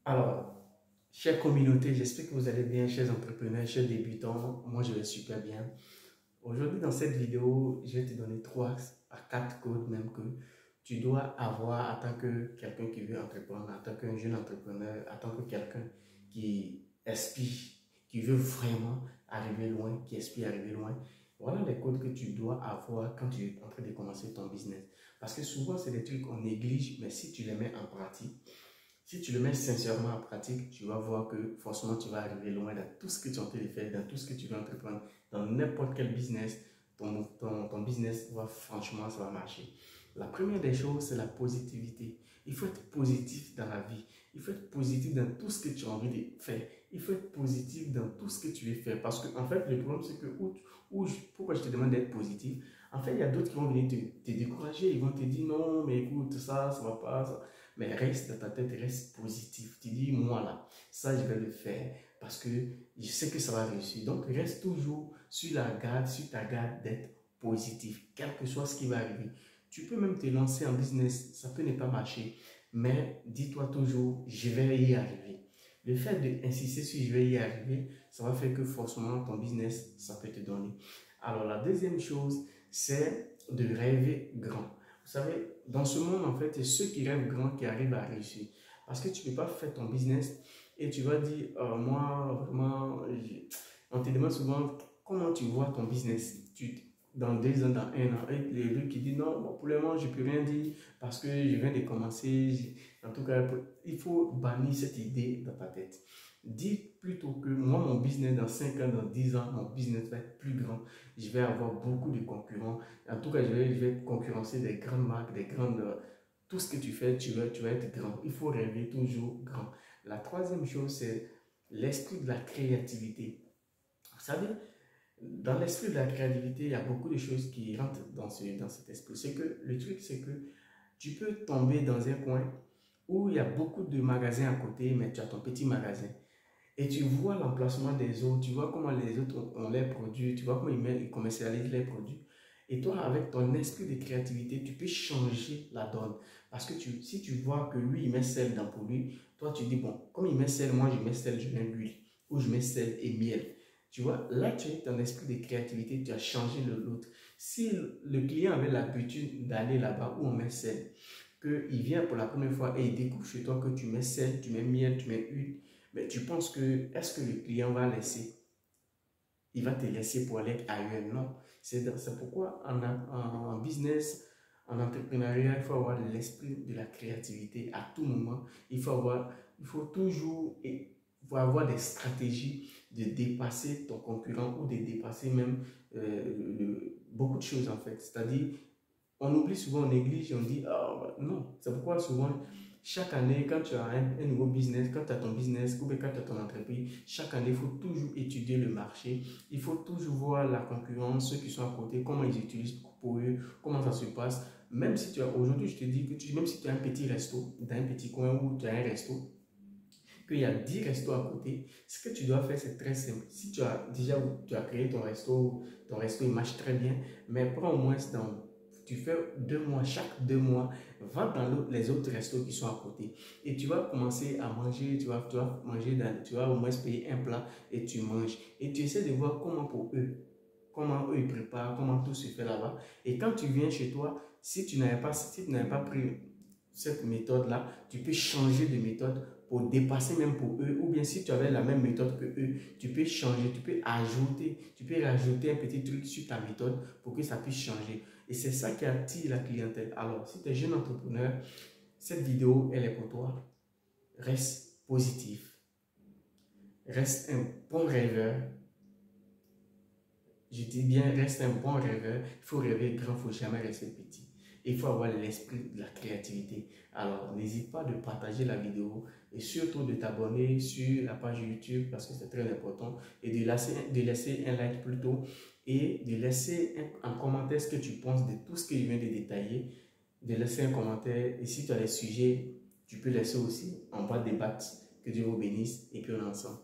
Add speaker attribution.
Speaker 1: Alors, chère communauté, j'espère que vous allez bien, chers entrepreneurs, chers débutants. Moi, je vais super bien. Aujourd'hui, dans cette vidéo, je vais te donner 3 à 4 codes même que tu dois avoir en tant que quelqu'un qui veut entreprendre, en tant qu'un jeune entrepreneur, en tant que quelqu'un qui aspire, qui veut vraiment arriver loin, qui aspire arriver loin. Voilà les codes que tu dois avoir quand tu es en train de commencer ton business. Parce que souvent, c'est des trucs qu'on néglige, mais si tu les mets en pratique, si tu le mets sincèrement en pratique, tu vas voir que forcément tu vas arriver loin dans tout ce que tu es en train de faire, dans tout ce que tu veux entreprendre, dans n'importe quel business, ton business va franchement, ça va marcher. La première des choses, c'est la positivité. Il faut être positif dans la vie. Il faut être positif dans tout ce que tu as envie de faire. Il faut être positif dans tout ce que tu veux faire. Parce que, en fait, le problème, c'est que pourquoi je te demande d'être positif, en fait, il y a d'autres qui vont venir te décourager. Ils vont te dire non, mais écoute, ça va pas. Ça. Mais reste dans ta tête, reste positif. Tu dis, moi là, ça je vais le faire parce que je sais que ça va réussir. Donc reste toujours sur la garde, sur ta garde d'être positif, quel que soit ce qui va arriver. Tu peux même te lancer en business, ça peut ne pas marcher, mais dis-toi toujours, je vais y arriver. Le fait d'insister sur je vais y arriver, ça va faire que forcément ton business, ça peut te donner. Alors la deuxième chose, c'est de rêver grand. Vous savez, dans ce monde, en fait, c'est ceux qui rêvent grand qui arrivent à réussir. Parce que tu ne peux pas faire ton business et tu vas dire, moi, vraiment, on te demande souvent comment tu vois ton business dans 2 ans, dans 1 an. Et les deux qui disent, non, bon, pour le moment, je ne peux rien dire parce que je viens de commencer. En tout cas, il faut bannir cette idée dans ta tête. Dis plutôt que moi, mon business dans 5 ans, dans 10 ans, mon business va être plus grand. Je vais avoir beaucoup de concurrents. En tout cas, je vais concurrencer des grandes marques, des grandes... tout ce que tu fais, tu vas être grand. Il faut rêver toujours grand. La troisième chose, c'est l'esprit de la créativité. Vous savez, dans l'esprit de la créativité, il y a beaucoup de choses qui rentrent dans cet esprit. C'est que le truc, c'est que tu peux tomber dans un coin où il y a beaucoup de magasins à côté, mais tu as ton petit magasin. Et tu vois l'emplacement des autres, tu vois comment les autres ont leurs produits, tu vois comment ils commercialisent leurs produits. Et toi, avec ton esprit de créativité, tu peux changer la donne. Parce que si tu vois que lui, il met sel dans pour lui, toi, tu dis, bon, comme il met sel, moi, je mets sel, je mets l'huile. Ou je mets sel et miel. Tu vois, là, tu as ton esprit de créativité, tu as changé l'autre. Si le client avait l'habitude d'aller là-bas où on met sel, qu'il vient pour la première fois et il découvre chez toi que tu mets sel, tu mets miel, tu mets huile, mais tu penses que, est-ce que le client va laisser? Il va te laisser pour aller ailleurs? Non. C'est pourquoi en business, en entrepreneuriat, il faut avoir l'esprit de la créativité à tout moment. Il faut toujours faut avoir des stratégies de dépasser ton concurrent ou de dépasser même beaucoup de choses en fait. C'est-à-dire, on oublie souvent, on néglige et on dit, ah, non. C'est pourquoi souvent, chaque année, quand tu as un nouveau business, quand tu as ton business ou bien quand tu as ton entreprise, chaque année, il faut toujours étudier le marché. Il faut toujours voir la concurrence, ceux qui sont à côté, comment ils utilisent pour eux, comment ça se passe. Même si tu as, aujourd'hui, je te dis que même si tu as un petit resto, dans un petit coin où tu as un resto, qu'il y a 10 restos à côté, ce que tu dois faire, c'est très simple. Si tu as déjà tu as créé ton resto il marche très bien, mais prends au moins tu fais 2 mois, chaque 2 mois, va dans les autres restos qui sont à côté et tu vas commencer à manger, tu vas manger, tu vas au moins payer un plat et tu manges. Et tu essaies de voir comment eux ils préparent, comment tout se fait là-bas. Et quand tu viens chez toi, si tu n'avais pas pris cette méthode-là, tu peux changer de méthode pour dépasser même pour eux. Ou bien si tu avais la même méthode que eux, tu peux changer, tu peux rajouter un petit truc sur ta méthode pour que ça puisse changer. Et c'est ça qui attire la clientèle. Alors, si tu es jeune entrepreneur, cette vidéo, elle est pour toi. Reste positif. Reste un bon rêveur. Je dis bien, reste un bon rêveur. Il faut rêver grand, il ne faut jamais rester petit. Il faut avoir l'esprit de la créativité. Alors, n'hésite pas de partager la vidéo et surtout de t'abonner sur la page YouTube parce que c'est très important et de laisser un like plutôt et de laisser un commentaire ce que tu penses de tout ce que je viens de détailler. De laisser un commentaire et si tu as des sujets, tu peux laisser aussi. On va débattre. Que Dieu vous bénisse et puis on est ensemble.